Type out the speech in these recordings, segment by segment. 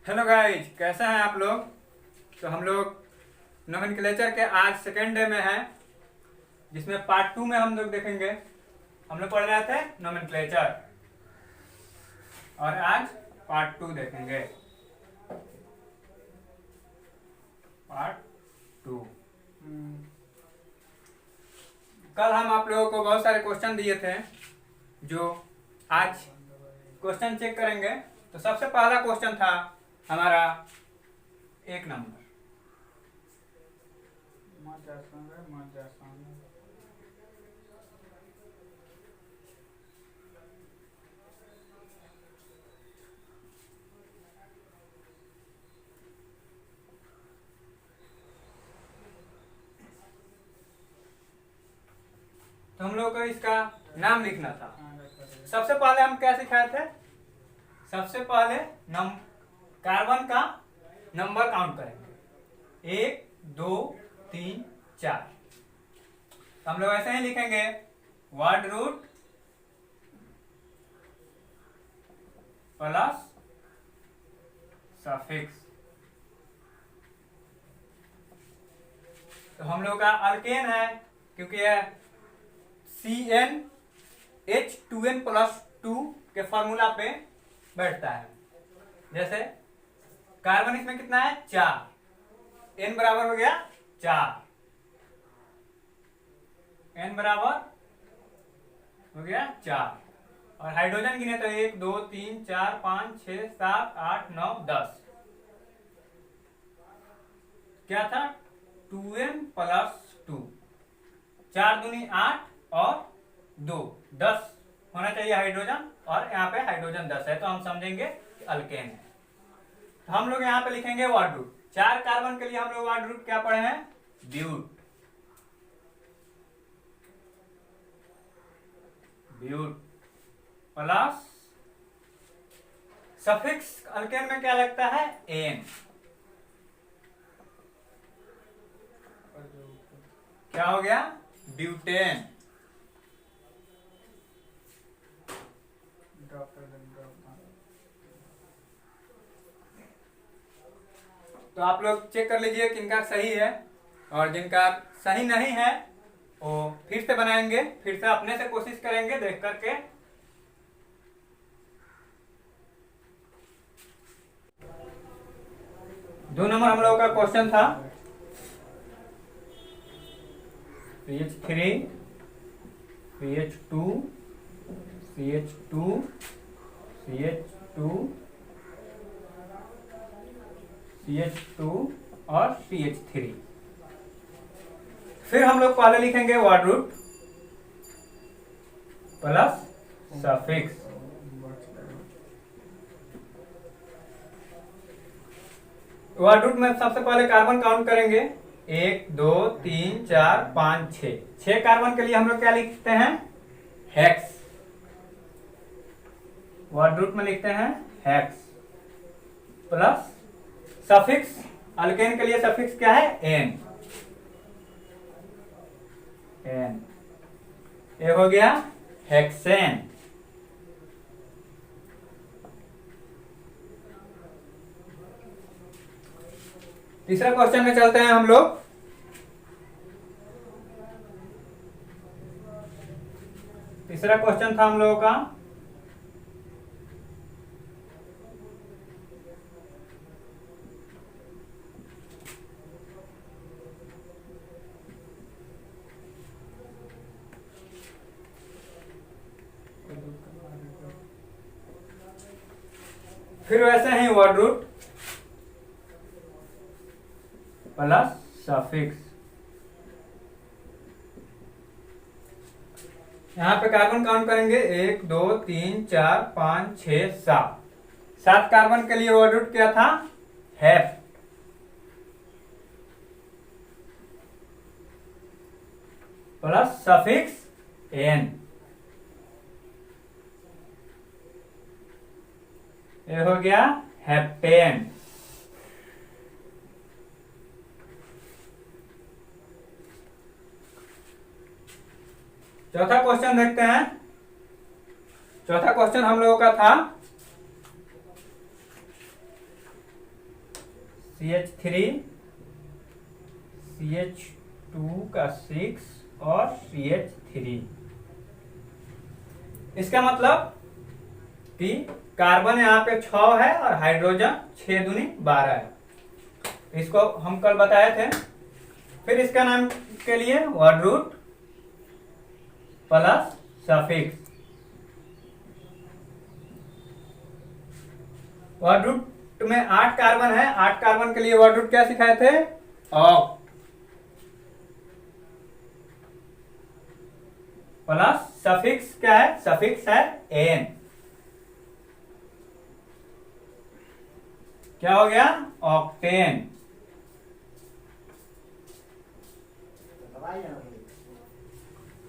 Hello guys, कैसे हैं आप लोग। तो हम लोग नोमेनक्लेचर के आज सेकेंड डे में हैं, जिसमें पार्ट 2 में हम लोग देखेंगे। हम लोग पढ़ रहे थे नोमेनक्लेचर और आज पार्ट 2 देखेंगे। पार्ट 2 कल हम आप लोगों को बहुत सारे क्वेश्चन दिए थे, जो आज क्वेश्चन चेक करेंगे। तो सबसे पहला क्वेश्चन था हमारा 1 नंबर। तो हम लोग को इसका नाम लिखना था। सबसे पहले हम क्या सिखाए थे? सबसे पहले कार्बन का नंबर काउंट करेंगे, 1 2 3 4। तो हम लोग ऐसे ही लिखेंगे, वर्ड रूट प्लस सफिक्स। तो हम लोग का अल्केन है, क्योंकि यह CnH2n+2 के फॉर्मूला पे बैठता है। जैसे कार्बन इसमें कितना है? 4, n बराबर हो गया 4, n बराबर हो गया 4। और हाइड्रोजन गिने तो 1 2 3 4 5 6 7 8 9 10। क्या था? 2n+2, 4 दूनी 8 और 2 10 होना चाहिए हाइड्रोजन, और यहाँ पे हाइड्रोजन 10 है, तो हम समझेंगे कि अल्केन है। तो हम लोग यहाँ पे लिखेंगे वर्ड रूट। 4 कार्बन के लिए हम लोग वर्ड रूट क्या पढ़े हैं? But. But plus suffix alkane में क्या लगता है? एन। क्या हो गया? ब्यूटेन। तो आप लोग चेक कर लीजिए किनका सही है, और जिनका सही नहीं है वो फिर से बनाएंगे, फिर से अपने से कोशिश करेंगे देख करके। दो नंबर हम लोगों का क्वेश्चन था, CH3 CH2 CH2 CH2 CH2 और CH3। फिर हम लोग पहले लिखेंगे word root plus suffix. Word root में सबसे पहले कार्बन काउंट करेंगे, 1 2 3 4 5 6। 6 कार्बन के लिए हम लोग क्या लिखते हैं? हेक्स। वर्ड रूट में लिखते हैं हेक्स प्लस सफिक्स। अल्केन के लिए सफिक्स क्या है? एन। एन ये हो गया हेक्सेन। तीसरा क्वेश्चन में चलते हैं हम लोग। तीसरा क्वेश्चन था हम लोगों का फिर वैसे ही वर्ड रूट प्लस सफिक्स। यहां पे कार्बन काउंट करेंगे, 1 2 3 4 5 6 7। 7 कार्बन के लिए वर्ड रूट क्या था? हेप प्लस सफिक्स एन। ये हो गया हेप्टेन। चौथा क्वेश्चन देखते हैं। चौथा क्वेश्चन हम लोगों का था CH3 CH2 का 6 और CH3। इसका मतलब कि कार्बन यहाँ पे 6 है और हाइड्रोजन 6 दूनी 12 है। इसको हम कल बताए थे। फिर इसका नाम के लिए word root plus suffix. Word root में 8 कार्बन है, 8 कार्बन के लिए वर्ड रूट क्या सिखाए थे? ऑक्ट प्लस सफिक्स क्या है? सफिक्स है एन। क्या हो गया? ऑक्टेन।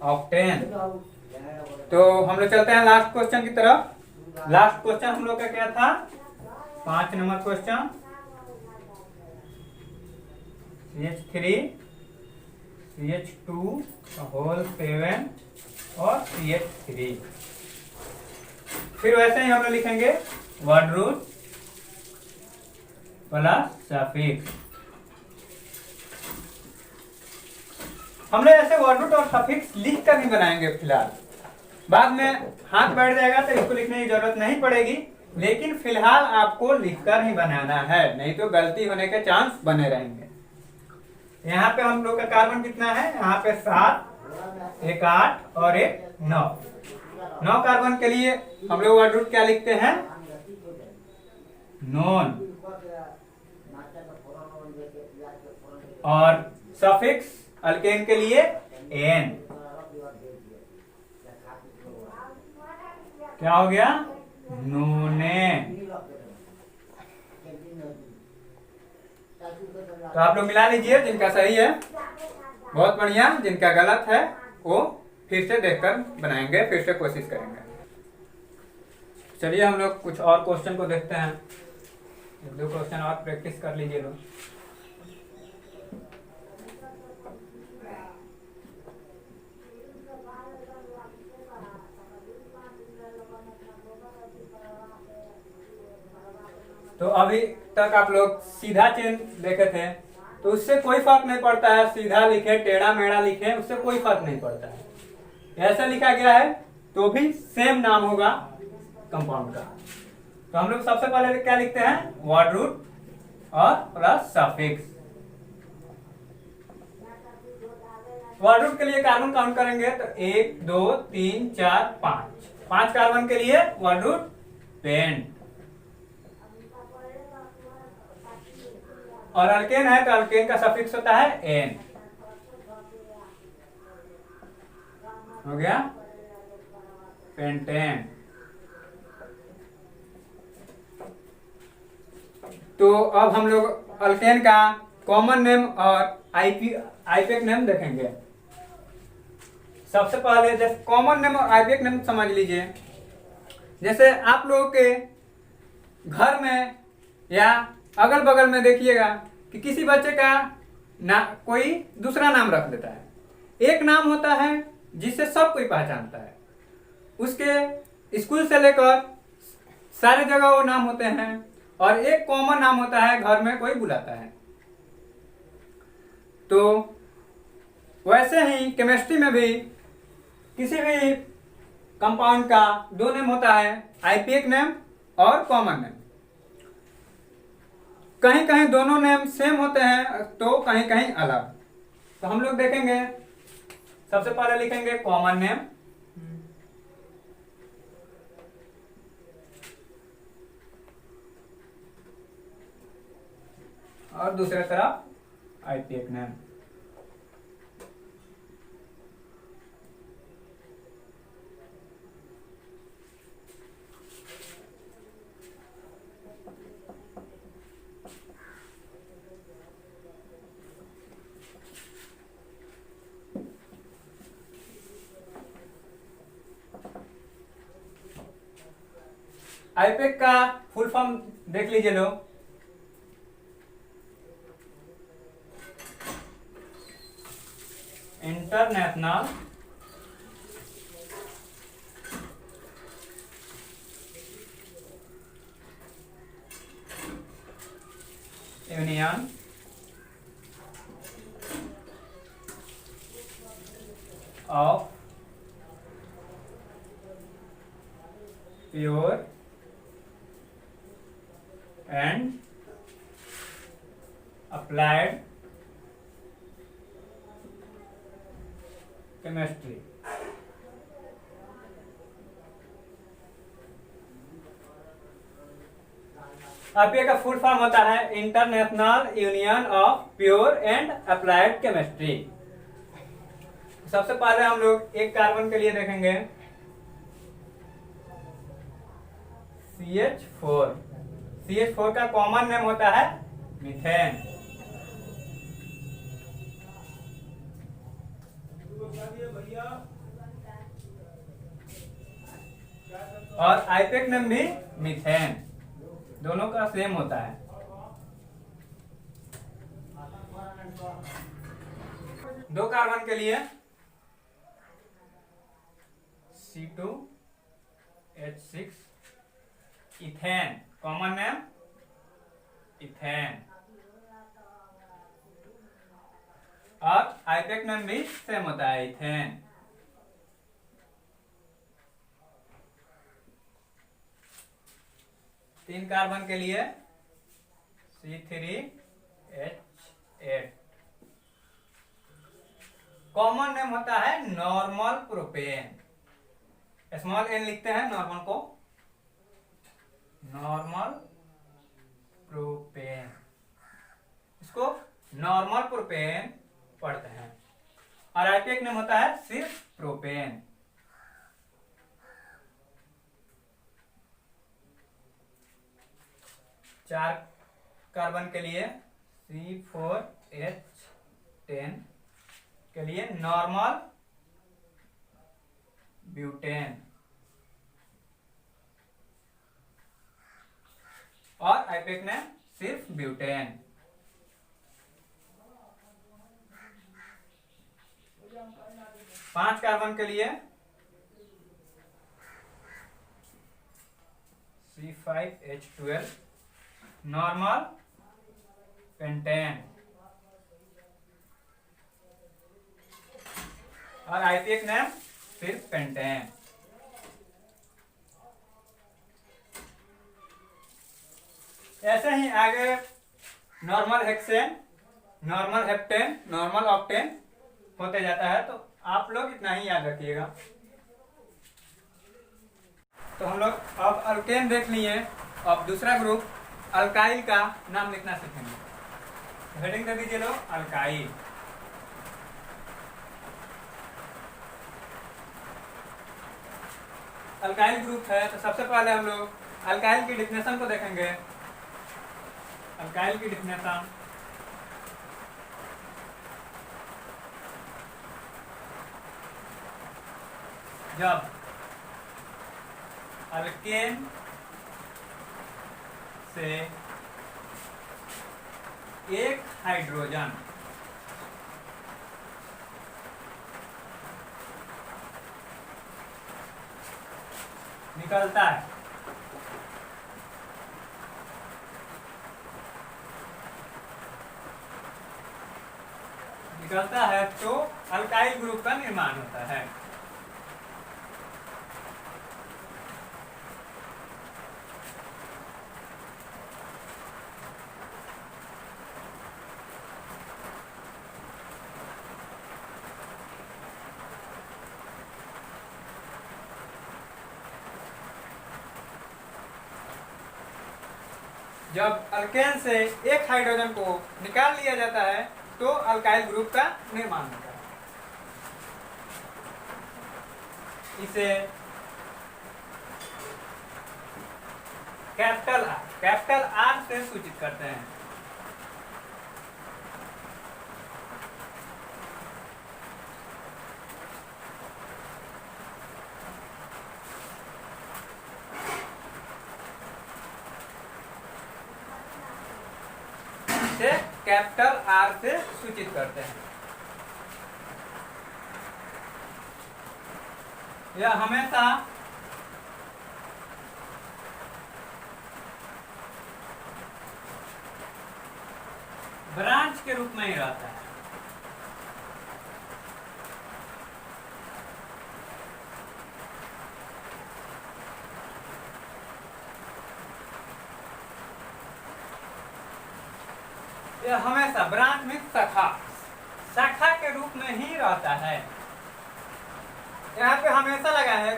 ऑक्टेन। तो हम लोग चलते हैं लास्ट क्वेश्चन की तरफ। लास्ट क्वेश्चन हम लोग का क्या था? 5 number question. CH3 CH2 whole 7 और CH3। फिर वैसे ही हम लोग लिखेंगे वर्ड रूट प्लस सफिक्स। हम लोग ऐसे वर्ड रूट और सफिक्स लिख कर ही बनाएंगे फिलहाल। बाद में हाथ बैठ जाएगा तो इसको लिखने की जरूरत नहीं पड़ेगी, लेकिन फिलहाल आपको लिखकर ही बनाना है, नहीं तो गलती होने के चांस बने रहेंगे। यहाँ पे हम लोग का कार्बन कितना है? यहाँ पे 7, एक 8 और एक 9। 9 कार्बन के लिए हम लोग वर्ड रूट क्या लिखते हैं? नॉन। और सफिक्स अल्केन के लिए एन। क्या हो गया? नोने। तो आप लोग मिला लीजिए जिनका सही है, बहुत बढ़िया। जिनका गलत है वो फिर से देखकर बनाएंगे, फिर से कोशिश करेंगे। चलिए हम लोग कुछ और क्वेश्चन को देखते हैं। 1-2 क्वेश्चन और प्रैक्टिस कर लीजिए लोग। तो अभी तक आप लोग सीधा चेन देखे थे, तो उससे कोई फर्क नहीं पड़ता है। सीधा लिखे, टेढ़ा मेढ़ा लिखे, उससे कोई फर्क नहीं पड़ता है। ऐसा लिखा गया है तो भी सेम नाम होगा कंपाउंड का। तो हम लोग सबसे पहले क्या लिखते हैं? वर्ड रूट और प्लस सफिक्स। वर्ड रूट के लिए कार्बन काउंट करेंगे तो 1 2 3 4 5। 5 कार्बन के लिए वर्ड रूट पेंट। और अल्केन है तो अल्केन का सफिक्स होता है एन। हो गया पेंटेन। तो अब हम लोग अल्केन का कॉमन नेम और आईपीएक नेम देखेंगे। सबसे पहले जैसे कॉमन नेम और आईपीएक नेम समझ लीजिए। जैसे आप लोगों के घर में या अगल बगल में देखिएगा कि किसी बच्चे का कोई दूसरा नाम रख देता है। एक नाम होता है जिससे सब कोई पहचानता है, उसके स्कूल से लेकर सारे जगह वो नाम होते हैं। और एक कॉमन नाम होता है, घर में कोई बुलाता है। तो वैसे ही केमिस्ट्री में भी किसी भी कंपाउंड का 2 नेम होता है, आईपीएक नेम और कॉमन नेम। कहीं कहीं दोनों नेम सेम होते हैं तो कहीं कहीं अलग। तो हम लोग देखेंगे, सबसे पहले लिखेंगे कॉमन नेम। और दूसरे तरफ आईपीएक नेम। आईपीएक का फुल फॉर्म देख लीजिए लोग। International union of pure and applied chemistry. IPA का फुल फॉर्म होता है international union of pure and applied chemistry. सबसे पहले हम लोग एक कार्बन के लिए देखेंगे CH4। CH4 का कॉमन नेम होता है मीथेन। और आईपेक नेम भी मीथेन, दोनों का सेम होता है। दो कार्बन के लिए C2H6 ethane, common name ethane, और आईपेक नेम भी सेम होता है इथेन। तीन कार्बन के लिए C3H8 कॉमन नेम होता है नॉर्मल प्रोपेन। स्मॉल n लिखते हैं नॉर्मल को, नॉर्मल प्रोपेन, इसको नॉर्मल प्रोपेन पढ़ते हैं। और आईपेक नेम होता है सिर्फ प्रोपेन। चार कार्बन के लिए C4H10 के लिए नॉर्मल ब्यूटेन, और आईपेक नेम सिर्फ ब्यूटेन। पांच कार्बन के लिए C5H12 नॉर्मल पेंटेन, और आईपेक नेम सिर्फ पेंटेन। ऐसे ही आगे normal hexane, normal heptane, normal octane होते जाता है, तो आप लोग इतना ही याद रखिएगा। तो हम लोग अब अल्केन देख लिए। अब दूसरा ग्रुप अल्काइल का नाम लिखना सीखेंगे। हेडिंग दे दीजिए लोग, अल्काइल। अल्काइल ग्रुप है, तो सबसे पहले हम लोग अल्काइल की डिफिनेशन को देखेंगे। अल्काइल की डिफिनेशन, जब अल्केन से एक हाइड्रोजन निकलता है, तो अल्काइल ग्रुप का निर्माण होता है। जब अल्केन से एक हाइड्रोजन को निकाल लिया जाता है तो अल्काइल ग्रुप का निर्माण होता है। इसे कैपिटल आर से सूचित करते हैं। कैपिटल आर से सूचित करते हैं। यह हमेशा ब्रांच के रूप में ही रहता है। यह हमेशा ब्रांच में शाखा के रूप में ही रहता है। यहाँ पे हमेशा लगा है,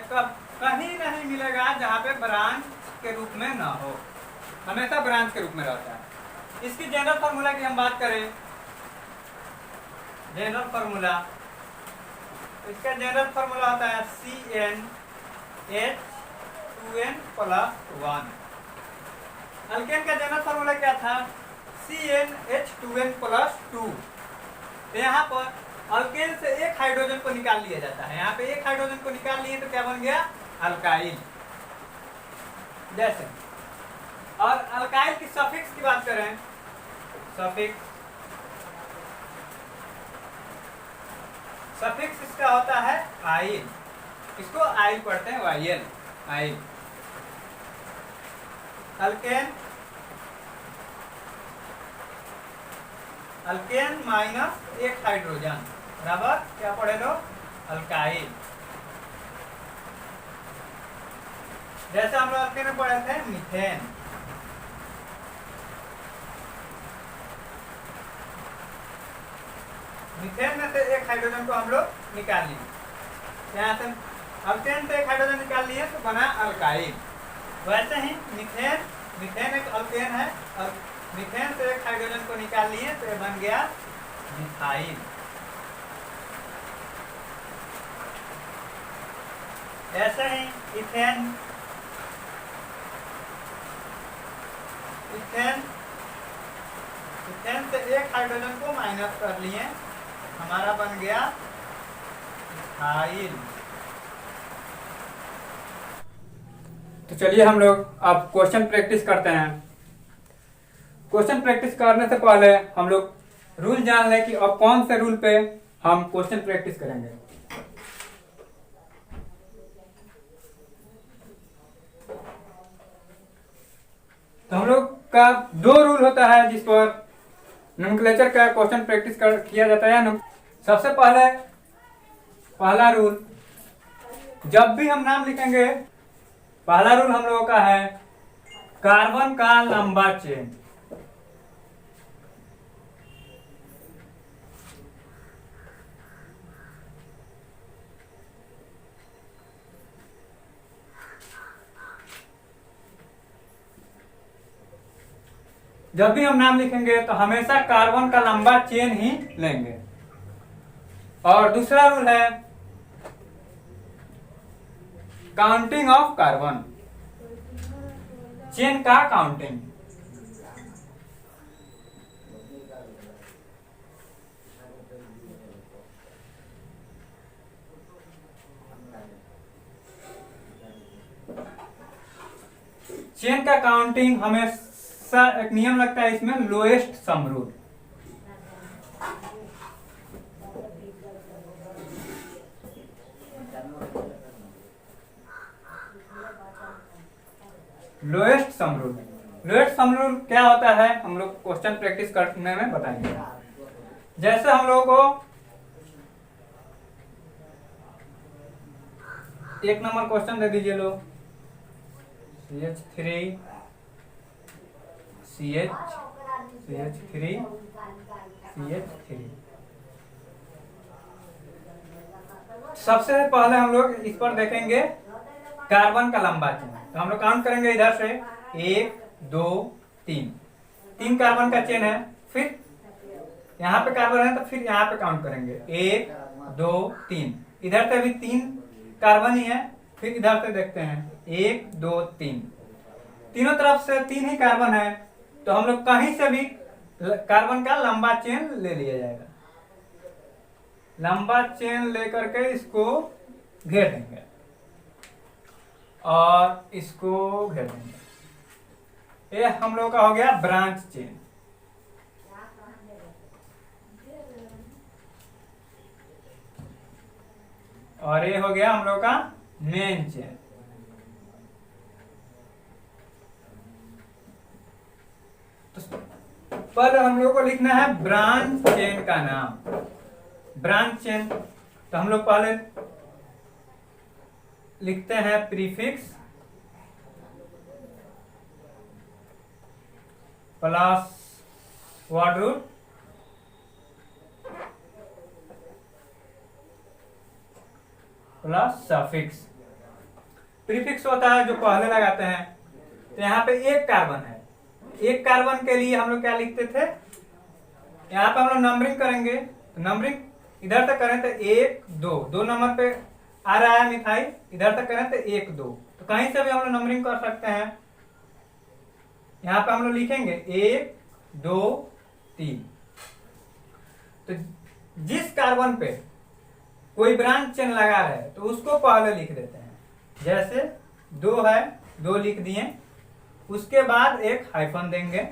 कहीं नहीं मिलेगा जहाँ पे ब्रांच के रूप में ना हो, हमेशा ब्रांच के रूप में रहता है। इसकी जनरल फार्मूला की हम बात करें, जनरल फार्मूला, इसका जनरल फार्मूला होता है CnH2n+1। अल्केन का जनरल फार्मूला क्या था? CnH2n+2। तो यहाँ पर अल्केन से एक हाइड्रोजन को निकाल लिया जाता है। यहाँ पे एक हाइड्रोजन को निकाल लिए तो क्या बन गया? अल्काइल। जैसे और अल्काइल की सफिक्स की बात करें, सफिक्स इसका होता है आइल, इसको आइल पढ़ते हैं, वाइल, आइल। अल्केन माइनस एक हाइड्रोजन बराबर क्या पढ़े लो? अल्काइल। जैसे हम लोग अल्केन में पढ़े थे मीथेन। मीथेन में से एक हाइड्रोजन को हम लोग निकाल लिए, यहाँ से अल्केन से एक हाइड्रोजन निकाल लिए तो बना अल्काइल। वैसे ही मीथेन एक अल्केन है, और मीथेन से एक हाइड्रोजन को निकाल लिए तो बन गया मिथाइल। ऐसे ही इथेन से एक हाइड्रोजन को माइनस कर लिए, हमारा बन गया मिथाइल। तो चलिए हम लोग अब क्वेश्चन प्रैक्टिस करते हैं। क्वेश्चन प्रैक्टिस करने से पहले हम लोग रूल जान लें कि अब कौन से रूल पे हम क्वेश्चन प्रैक्टिस करेंगे। तो हम लोग का दो रूल होता है जिस पर नोमेनक्लेचर का क्वेश्चन प्रैक्टिस किया जाता है। सबसे पहला रूल, जब भी हम नाम लिखेंगे, पहला रूल हम लोगों का है कार्बन का लंबा चेन। जब भी हम नाम लिखेंगे तो हमेशा कार्बन का लंबा चेन ही लेंगे। और दूसरा रूल है काउंटिंग ऑफ कार्बन, चेन का काउंटिंग। चेन का काउंटिंग हमेशा एक नियम लगता है इसमें, lowest sum rule. Lowest sum rule क्या होता है हम लोग क्वेश्चन प्रैक्टिस करने में बताएंगे। जैसे हम लोगों को एक नंबर क्वेश्चन दे दीजिए लोग, CH3 CH3 सबसे पहले हम लोग इस पर देखेंगे कार्बन का लंबा चेन। तो हम लोग काउंट करेंगे इधर से 1 2 3 कार्बन का चेन है। फिर यहाँ पे कार्बन है तो फिर यहाँ पे काउंट करेंगे 1 2 3, इधर से भी 3 कार्बन ही है। फिर इधर से देखते हैं 1 2 3, तीनों तरफ से 3 ही कार्बन है, तो हम लोग कहीं से भी कार्बन का लंबा चेन ले लिया जाएगा। लंबा चेन लेकर के इसको घेर देंगे और इसको घेर देंगे। ये हम लोग का हो गया ब्रांच चेन। और ये हो गया हम लोग का मेन चेन। पर हम लोग को लिखना है ब्रांच चेन का नाम। ब्रांच चेन तो हम लोग पहले लिखते हैं prefix plus word root plus suffix. Prefix होता है जो पहले लगाते हैं। तो यहाँ पे एक कार्बन है, एक कार्बन के लिए हम लोग क्या लिखते थे, यहाँ पे हम लोग नंबरिंग करेंगे। तो नंबरिंग इधर तक करें तो 1 2, 2 नंबर पे आ रहा है मिथाइल, इधर तक करें तो 1 2, तो कहीं से भी हम लोग नंबरिंग कर सकते हैं। यहाँ पे हम लोग लिखेंगे 1 2 3। तो जिस कार्बन पे कोई ब्रांच चेन लगा रहे तो उसको पहले लिख देते हैं। जैसे 2 है, 2 लिख दिए, उसके बाद एक हाइफन देंगे।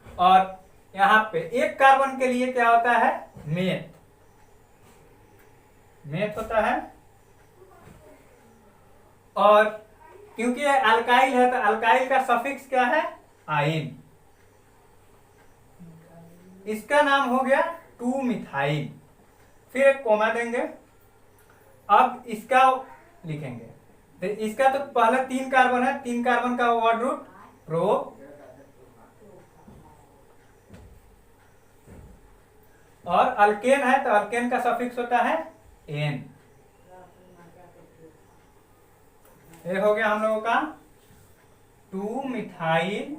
और यहाँ पे एक कार्बन के लिए क्या होता है, मेथ। मेथ होता है। और क्योंकि ये अल्काइल है तो अल्काइल का सफिक्स क्या है, आइन। इसका नाम हो गया 2 मिथाइल। फिर एक कोमा देंगे। अब इसका लिखेंगे तो इसका तो पहले 3 कार्बन है, 3 कार्बन का वर्ड रूट प्रो। और अल्केन है तो अल्केन का सफिक्स होता है एन। ये हो गया हम लोगों का 2 मिथाइल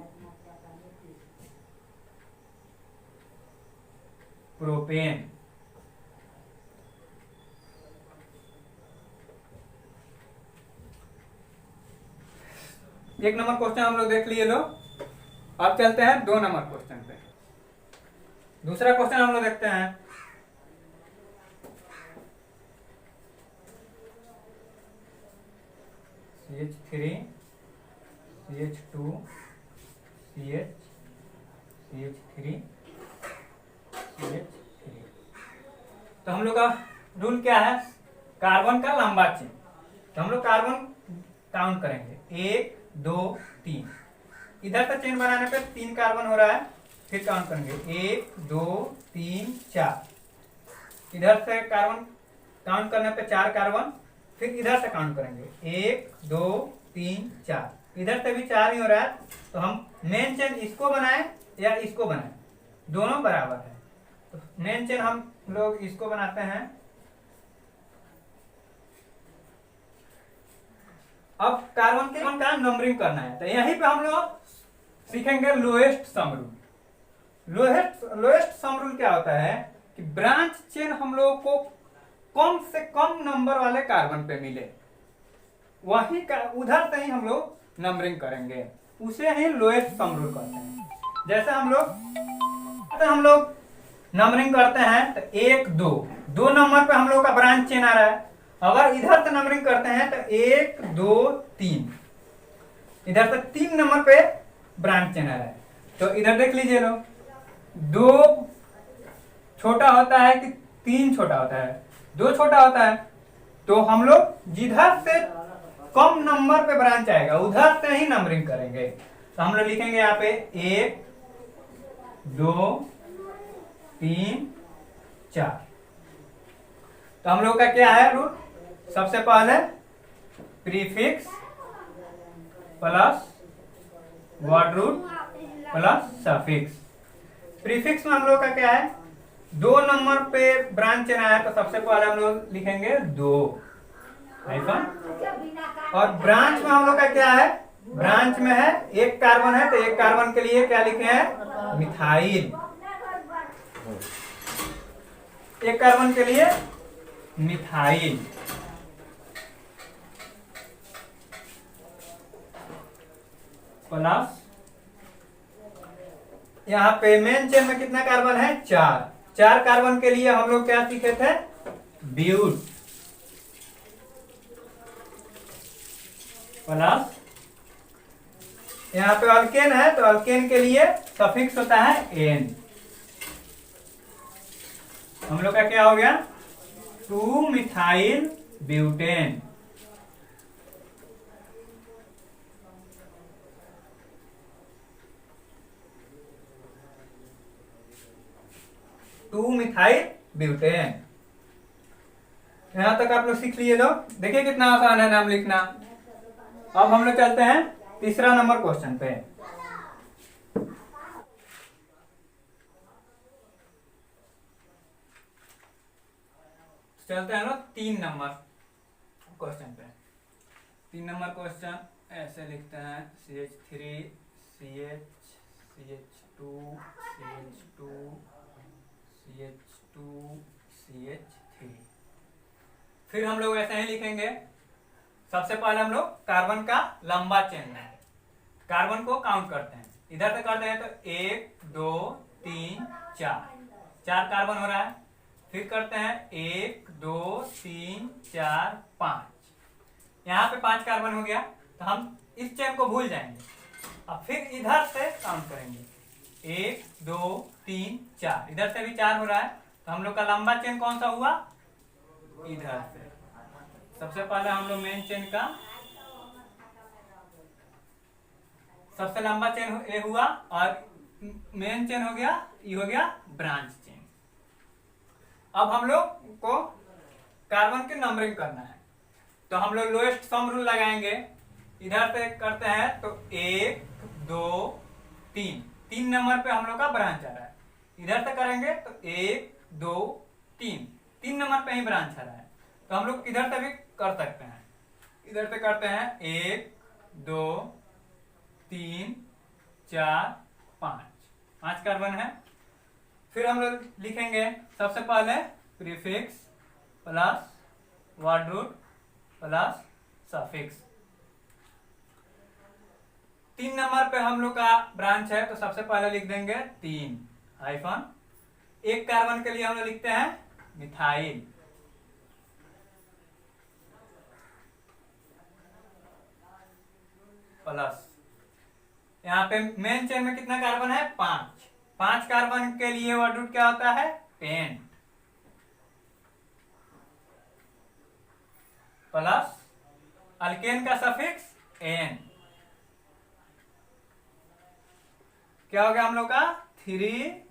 प्रोपेन। एक नंबर क्वेश्चन हम लोग देख लिए लो। अब चलते हैं 2 नंबर क्वेश्चन पे। दूसरा क्वेश्चन हम लोग देखते हैं। CH3 CH2 CH CH3 CH3। तो हम लोग का रूल क्या है, कार्बन का लंबा चेन। तो हम लोग कार्बन काउंट करेंगे 1 2 3। इधर से चेन बनाने पे 3 कार्बन हो रहा है। फिर काउंट करेंगे 1 2 3 4। इधर से कार्बन काउंट करने पे 4 कार्बन। फिर इधर से काउंट करेंगे 1 2 3 4। इधर से भी 4 ही हो रहा है। तो हम मेन चेन इसको बनाए या इसको बनाए, दोनों बराबर है। तो मेन चेन हम लोग इसको बनाते हैं। अब कार्बन के का नंबरिंग करना है। तो यहीं पे हम लोग सीखेंगे lowest sum rule. Lowest sum rule क्या होता है कि ब्रांच चेन हम लोगों को कम से कम नंबर वाले कार्बन पे मिले, वही का उधर से ही हम लोग नंबरिंग करेंगे। उसे ही लोएस्ट सम रूल कहते हैं। जैसे हम लोग नंबरिंग करते हैं तो 1 2, 2 नंबर पे हम लोग का ब्रांच चेन आ रहा है। अगर इधर से नंबरिंग करते हैं तो 1 2 3, इधर से 3 नंबर पे ब्रांच चेन आ रहा है। तो इधर देख लीजिए लोग, 2 छोटा होता है कि 3 छोटा होता है, 2 छोटा होता है। तो हम लोग जिधर से कम नंबर पे ब्रांच आएगा उधर से ही नंबरिंग करेंगे। तो हम लोग लिखेंगे यहाँ पे 1 2 3 4। तो हम लोग का क्या है रूल, सबसे पहले prefix plus word root plus suffix. Prefix में हम लोग का क्या है, 2 नंबर पे ब्रांच चेन आया तो सबसे पहले हम लोग लिखेंगे 2 हाइफन। और ब्रांच में हम लोग का क्या है, ब्रांच में है 1 कार्बन है तो 1 कार्बन के लिए क्या लिखे हैं, मिथाइल। 1 कार्बन के लिए मिथाइल। प्लस यहाँ पे मेन चेन में कितना कार्बन है, 4। 4 कार्बन के लिए हम लोग क्या सीखे थे, ब्यूट। प्लस यहाँ पे अल्केन है तो अल्केन के लिए सफिक्स होता है एन। हम लोग का क्या हो गया, 2 मिथाइल ब्यूटेन। Methyl butane. यहां तक आप लोग सीख लिए लोग। देखिए कितना आसान है नाम लिखना। अब हम लोग चलते हैं तीसरा नंबर क्वेश्चन पे। चलते हैं लोग 3 नंबर क्वेश्चन पे। 3 नंबर क्वेश्चन ऐसे लिखते हैं CH3 CH CH2 CH2 CH2 CH3। फिर हम लोग ऐसे ही लिखेंगे। सबसे पहले हम लोग कार्बन का लंबा चेन है, कार्बन को काउंट करते हैं। इधर से करते हैं तो 1 2 3 4 कार्बन हो रहा है। फिर करते हैं 1 2 3 4 5। यहाँ पे 5 कार्बन हो गया, तो हम इस चेन को भूल जाएंगे। अब फिर इधर से काउंट करेंगे 1 2 3 4। इधर से भी 4 हो रहा है, तो हम लोग का लंबा चेन कौन सा हुआ? इधर से। सबसे पहले हम लोग मेन चेन का सबसे लंबा चेन ये हुआ, और मेन चेन हो गया, ये हो गया ब्रांच चेन। अब हम लोग को कार्बन की नंबरिंग करना है, तो हम लोग लोएस्ट सम रूल लगाएंगे। इधर से करते हैं तो 1 2 3 नंबर पे हम लोग का ब्रांच आ रहा है। इधर से करेंगे तो 1 2 3 नंबर पे ही ब्रांच आ रहा है, तो हम लोग इधर से भी कर सकते हैं। इधर से करते हैं 1 2 3 4 5 कार्बन है। फिर हम लोग लिखेंगे सबसे पहले prefix plus word root plus suffix. 3 number पे हम लोग का ब्रांच है, तो सबसे पहले लिख देंगे 3 हाइफन। 1 कार्बन के लिए हम लोग लिखते हैं मिथाइल प्लस। यहाँ पे मेन चेन में कितना कार्बन है? 5 कार्बन के लिए वर्ड रूट क्या होता है? पेंट प्लस अल्केन का सफिक्स एन। क्या हो गया हम लोग का? 3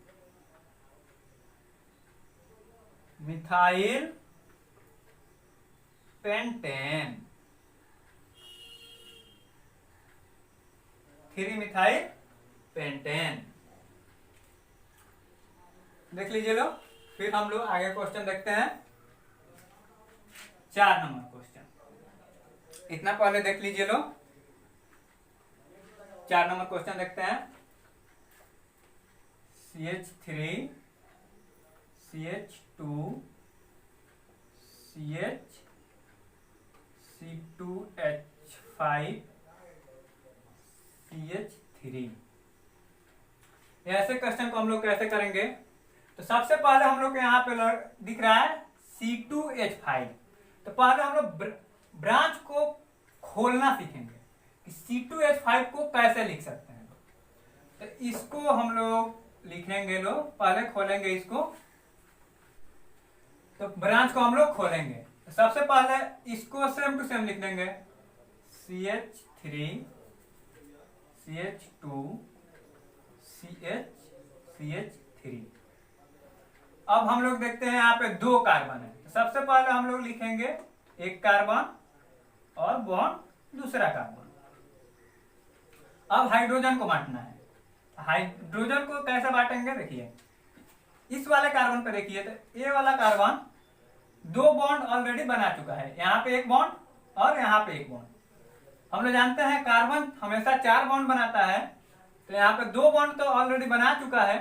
मिथाइल पेंटेन। 3 methyl pentane. देख लीजिए लोग। फिर हम लोग आगे क्वेश्चन देखते हैं 4 नंबर क्वेश्चन। इतना पहले देख लीजिए लोग। 4 नंबर क्वेश्चन देखते हैं। CH3 CH2 CH C2H5 CH3। ऐसे क्वेश्चन को हम लोग कैसे करेंगे? तो सबसे पहले हम लोग यहाँ पे दिख रहा है C2H5, तो पहले हम लोग ब्रांच को खोलना सीखेंगे कि C2H5 को कैसे लिख सकते हैं। तो इसको हम लोग लिखेंगे, लोग पहले खोलेंगे इसको, तो ब्रांच को हम लोग खोलेंगे। तो सबसे पहले इसको सेम टू सेम लिख देंगे CH3 CH2 CH3। अब हम लोग देखते हैं यहाँ पे 2 कार्बन है, तो सबसे पहले हम लोग लिखेंगे 1 कार्बन और बॉन्ड दूसरा कार्बन। अब हाइड्रोजन को बांटना है। हाइड्रोजन को कैसे बांटेंगे? देखिए इस वाले कार्बन पे देखिए, तो ये वाला कार्बन 2 बॉन्ड ऑलरेडी बना चुका है। यहाँ पे 1 बॉन्ड और यहाँ पे 1 बॉन्ड। हम लोग जानते हैं कार्बन हमेशा 4 बॉन्ड बनाता है, तो यहाँ पे 2 बॉन्ड तो ऑलरेडी बना चुका है,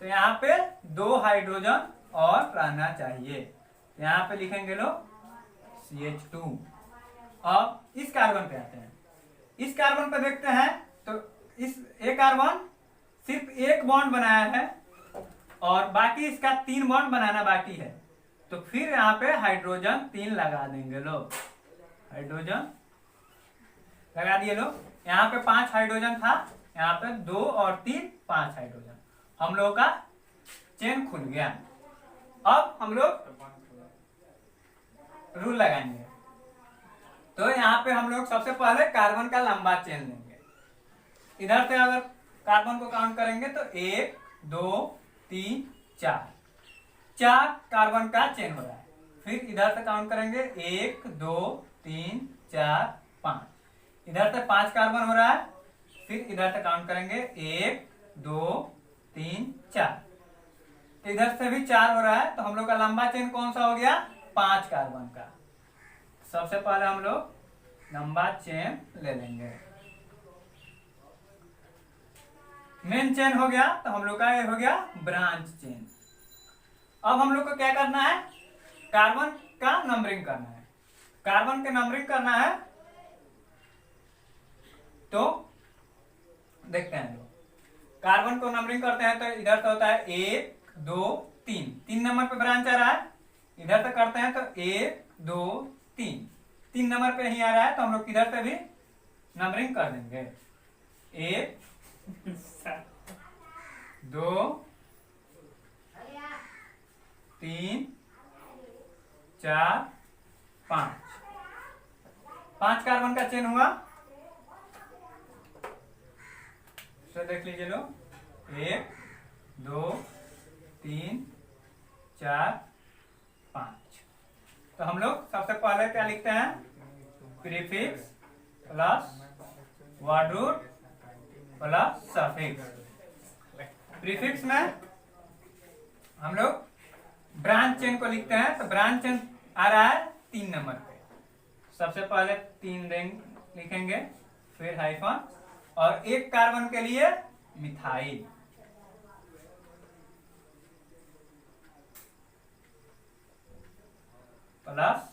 तो यहाँ पे 2 हाइड्रोजन और रहना चाहिए। यहाँ पे लिखेंगे लोग CH2। अब इस कार्बन पे आते हैं। इस कार्बन पे देखते हैं तो इस एक कार्बन सिर्फ 1 बॉन्ड बनाया है और बाकी इसका 3 बॉन्ड बनाना बाकी है, तो फिर यहाँ पे हाइड्रोजन 3 लगा देंगे लोग। हाइड्रोजन लगा दिए लोग। यहाँ पे 5 हाइड्रोजन था, यहाँ पे 2 और 3 5 हाइड्रोजन। हम लोग का चेन खुल गया। अब हम लोग रूल लगाएंगे। तो यहाँ पे हम लोग सबसे पहले कार्बन का लंबा चेन लेंगे। इधर से अगर कार्बन को काउंट करेंगे तो 1 2 3 4। 4 कार्बन का चेन हो रहा है। फिर इधर से काउंट करेंगे 1 2 3 4 5। इधर से 5 कार्बन हो रहा है। फिर इधर से काउंट करेंगे 1 2 3 4। तो इधर से भी 4 हो रहा है। तो हम लोग का लंबा चेन कौन सा हो गया? 5 कार्बन का। सबसे पहले हम लोग लंबा चेन ले लेंगे। मेन चेन हो गया तो हम लोग का ये हो गया ब्रांच चेन। अब हम लोग को क्या करना है? कार्बन का नंबरिंग करना है। कार्बन के नंबरिंग करना है तो देखते हैं लोग। कार्बन को नंबरिंग करते हैं तो इधर से होता है 1 2 3। 3 नंबर पे ब्रांच आ रहा है। इधर से करते हैं तो 1 2 3। 3 नंबर पे नहीं आ रहा है तो हम लोग इधर से भी नंबरिंग कर देंगे। 1 2 3 4 5। 5 कार्बन का चेन हुआ। तो देख लीजिए लोग, 1 2 3 4 5। तो हम लोग सबसे पहले क्या लिखते हैं? Prefix plus word root plus suffix. Prefix में हम लोग ब्रांच चेन को लिखते हैं। तो ब्रांच चेन आ रहा है 3 नंबर पे। सबसे पहले 3 लिखेंगे, फिर हाइफन, और 1 कार्बन के लिए मिथाइल प्लस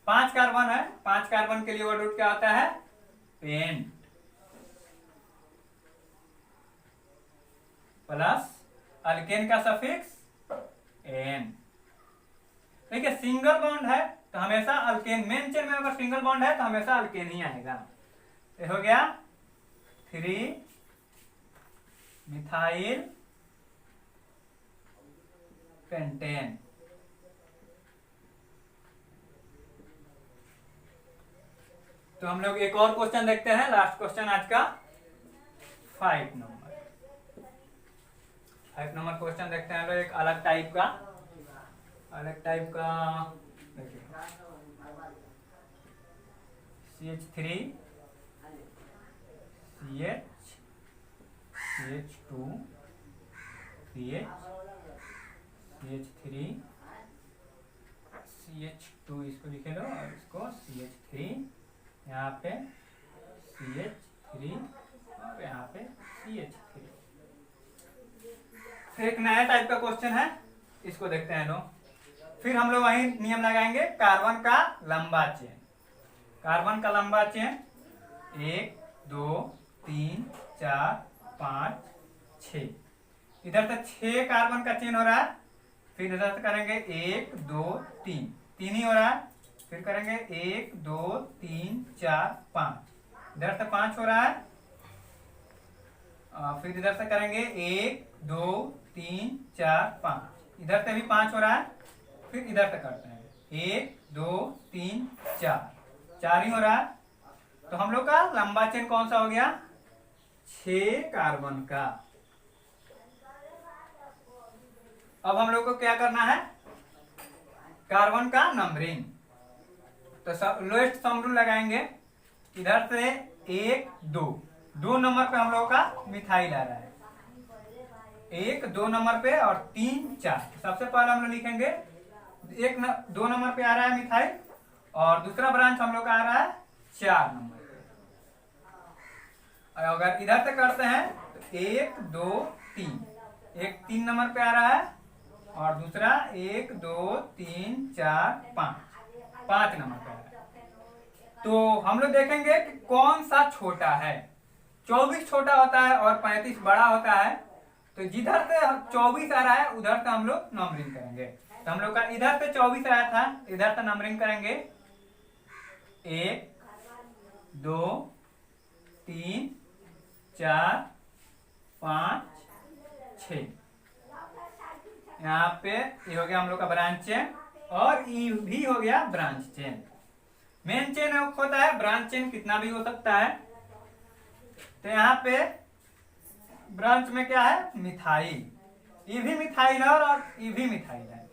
5 कार्बन है। 5 कार्बन के लिए वर्ड रूट क्या होता है? पेंट प्लस अल्केन का सफिक्स एन। देखिए सिंगल बॉन्ड है तो हमेशा अल्केन, मेन चेन में अगर सिंगल बॉन्ड है तो हमेशा अल्केन ही आएगा। ये हो गया 3 मिथाइल पेंटेन। तो हम लोग एक और क्वेश्चन देखते हैं, लास्ट क्वेश्चन आज का 5 नंबर क्वेश्चन देखते हैं लोग। एक अलग टाइप का देखिए, CH3 CH CH2 CH CH3 CH2 इसको लिखे लो, और इसको CH3, यहाँ पे CH3 और यहाँ पे CH3। फिर एक नया टाइप का क्वेश्चन है, इसको देखते हैं लोग। फिर हम लोग वही नियम लगाएंगे, कार्बन का लंबा चेन। कार्बन का लंबा चेन 1 2 3 4 5 6। इधर से 6 कार्बन का चेन हो रहा है। फिर इधर से करेंगे 1 2 3, 3 ही हो रहा है। फिर करेंगे 1 2 3 4 5। इधर से 5 हो रहा है। फिर इधर से करेंगे 1 2 3 4 5। इधर से भी 5 हो रहा है। फिर इधर से करते हैं 1 2 3 4, 4 ही हो रहा है। तो हम लोग का लंबा चेन कौन सा हो गया? 6 कार्बन का। अब हम लोग को क्या करना है? कार्बन का नंबरिंग। तो लोएस्ट सम रूल लगाएंगे। इधर से 1 2 नंबर पे हम लोग का मिथाइल आ रहा है। 1 2 नंबर पे और 3 4। सबसे पहले हम लोग लिखेंगे 2 नंबर पे आ रहा है मिथाइल, और दूसरा ब्रांच हम लोग का आ रहा है 4 नंबर पे। और अगर इधर से करते हैं तो 1 2 3, एक 3 नंबर पे आ रहा है, और दूसरा 1 2 3 4 5 नंबर पे आ रहा है। तो हम लोग देखेंगे कि कौन सा छोटा है। 24 छोटा होता है और 35 बड़ा होता है। तो जिधर से 24 आ रहा है उधर से हम लोग नंबरिंग करेंगे। तो हम लोग का इधर से 24 आया था, इधर से नंबरिंग करेंगे 1 2 3 4 5 6। यहाँ पे ये हो गया हम लोग का ब्रांच चेन, और ये भी हो गया ब्रांच चेन। मेन चेन होता है, ब्रांच चेन कितना भी हो सकता है। तो यहाँ पे ब्रांच में क्या है? मिथाइल। ये भी मिथाइल है और ये भी मिथाइल है।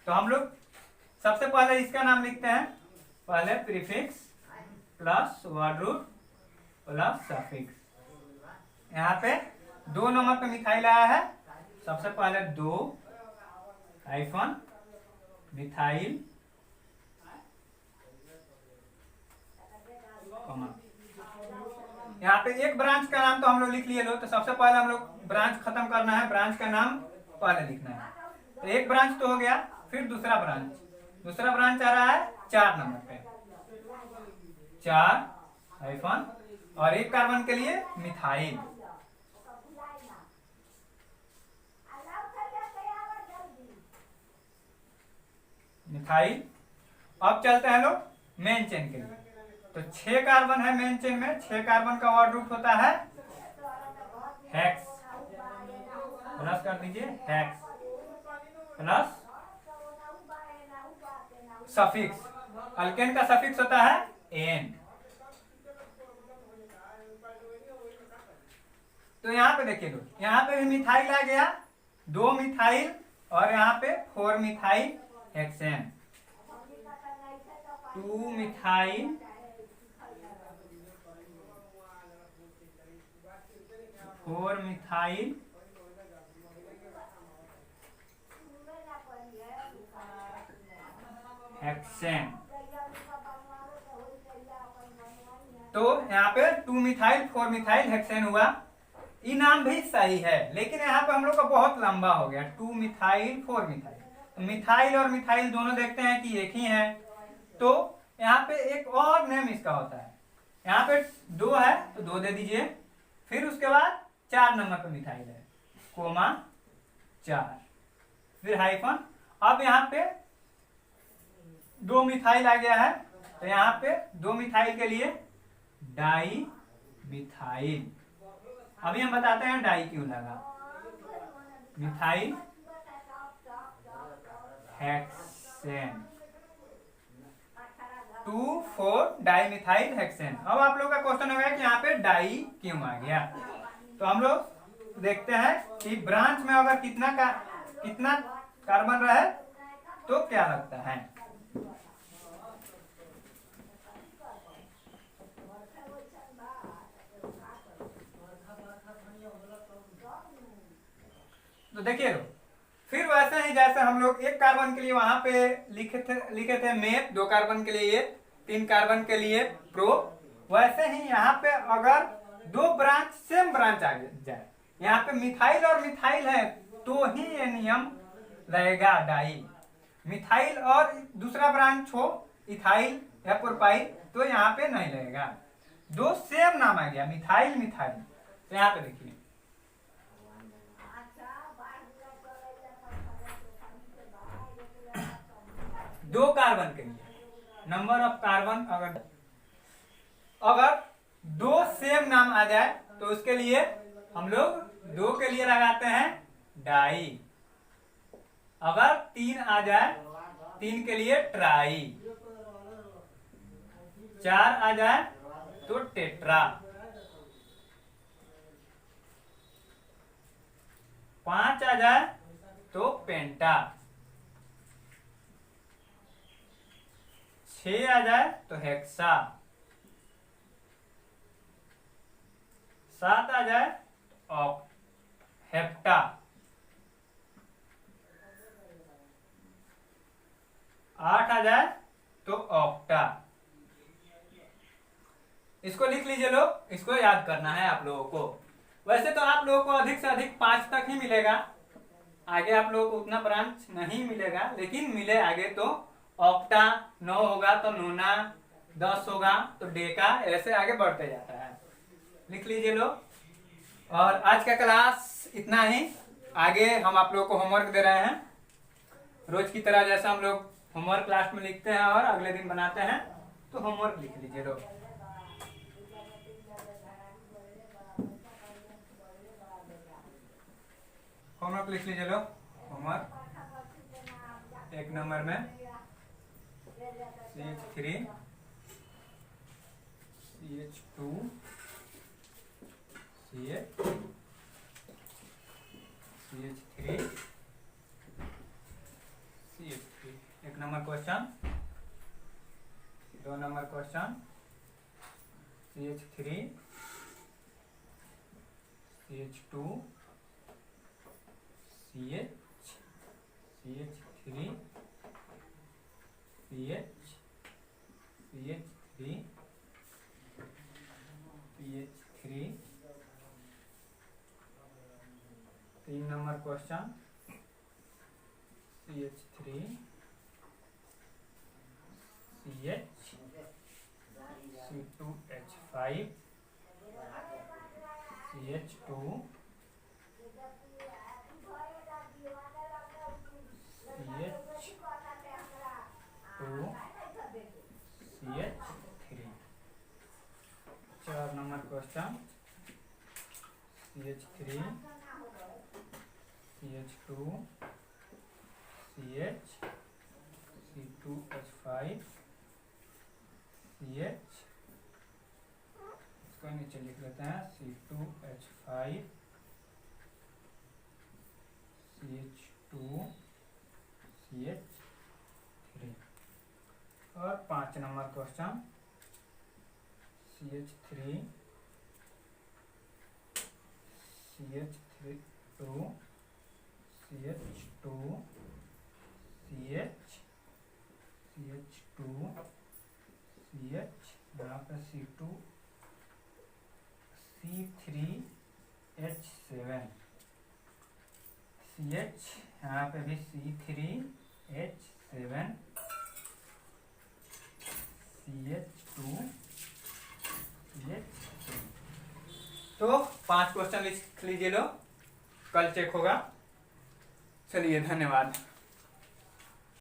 तो हम लोग सबसे पहले इसका नाम लिखते हैं। पहले prefix plus word root plus suffix. यहाँ पे 2 नंबर पे मिथाइल आया है। सबसे पहले 2 हाइफन मिथाइल कॉमा। यहाँ पे एक ब्रांच का नाम तो हम लोग लिख लिए लो। तो सबसे पहले हम लोग ब्रांच खत्म करना है, ब्रांच का नाम पहले लिखना है। तो एक ब्रांच तो हो गया, फिर दूसरा ब्रांच आ रहा है 4 नंबर पे, 4 हाइफन और एक कार्बन के लिए मिथाइल। मिथाइल। अब चलते हैं लोग मेन चेन के लिए। तो 6 कार्बन है मेन चेन में। 6 कार्बन का वर्ड रूट होता है हेक्स। प्लस कर दीजिए हेक्स प्लस सफिक्स। अल्केन का सफिक्स होता है एन। तो यहाँ पे देखिए लोग, यहाँ पे भी मिथाइल आ गया, 2 मिथाइल और यहाँ पे 4 methyl hexane, 2 methyl 4 methyl hexane. तो यहाँ पे 2 मिथाइल 4 मिथाइल हेक्सेन हुआ। ये नाम भी सही है, लेकिन यहाँ पे हम लोग का बहुत लंबा हो गया। 2 मिथाइल 4 मिथाइल, तो मिथाइल और मिथाइल दोनों देखते हैं कि एक ही है। तो यहाँ पे एक और नेम इसका होता है। यहाँ पे 2 है तो 2 दे दीजिए। फिर उसके बाद 4 नंबर पे मिथाइल है, कोमा 4, फिर हाइफन। अब यहाँ पे 2 मिथाइल आ गया है, तो यहाँ पे 2 मिथाइल के लिए डाई मिथाइल। अभी हम बताते हैं डाई क्यों लगा। Methyl hexane, 2 4 di methyl hexane. अब आप लोग का क्वेश्चन होगा कि यहाँ पे डाई क्यों आ गया। तो हम लोग देखते हैं कि ब्रांच में अगर कितना कार्बन रहे तो क्या लगता है। तो देखिए फिर वैसे ही जैसे हम लोग 1 कार्बन के लिए वहां पे लिखे थे मेथ, 2 कार्बन के लिए 3 कार्बन के लिए प्रो, वैसे ही यहाँ पे अगर 2 ब्रांच सेम ब्रांच आ जाए, यहाँ पे मिथाइल और मिथाइल है तो ही ये नियम रहेगा डाई। मिथाइल और दूसरा ब्रांच हो इथाइल या प्रोपाइल तो यहाँ पे नहीं लगेगा। 2 सेम नाम आ गया मिथाइल मिथाइल। तो यहाँ पे देखिए 2 कार्बन के लिए नंबर ऑफ कार्बन अगर 2 सेम नाम आ जाए तो उसके लिए हम लोग 2 के लिए लगाते हैं डाई। अगर 3 आ जाए 3 के लिए ट्राई, 4 आ जाए तो टेट्रा, 5 आ जाए तो पेंटा, 6 आ जाए तो हेक्सा, 7 आ जाए तो हेप्टा, 8 आ जाए तो ऑक्टा। इसको लिख लीजिए लोग, इसको याद करना है आप लोगों को। वैसे तो आप लोगों को अधिक से अधिक 5 तक ही मिलेगा, आगे आप लोगों को उतना ब्रांच नहीं मिलेगा, लेकिन मिले आगे तो ऑक्टा 9 होगा तो नोना, 10 होगा तो डेका, ऐसे आगे बढ़ते जाता है। लिख लीजिए लोग। और आज का क्लास इतना ही। आगे हम आप लोगों को होमवर्क दे रहे हैं रोज की तरह, जैसा हम लोग होमवर्क क्लास में लिखते हैं और अगले दिन बनाते हैं, तो होमवर्क लिख लीजिए लोग। होमवर्क लिख लीजिए लोग। होमवर्क 1 नंबर में CH3 CH2 CH3 CH3 2 number question CH3 CH2 CH CH3 CH CH3 CH3 3 number question CH3 CH C2H5 CH2 CH2CH3 4 number question CH3 CH2 CH C2H5 CH, इसको नीचे लिख लेते हैं C2H5 CH2 CH3 और 5 number question CH3 CH2 CH2 CH CH2 CH यहाँ पे C2 C3H7 CH यहाँ पे भी C3H7 CH2 CH3। तो 5 क्वेश्चन लिख लीजिए लो, कल चेक होगा। चलिए धन्यवाद।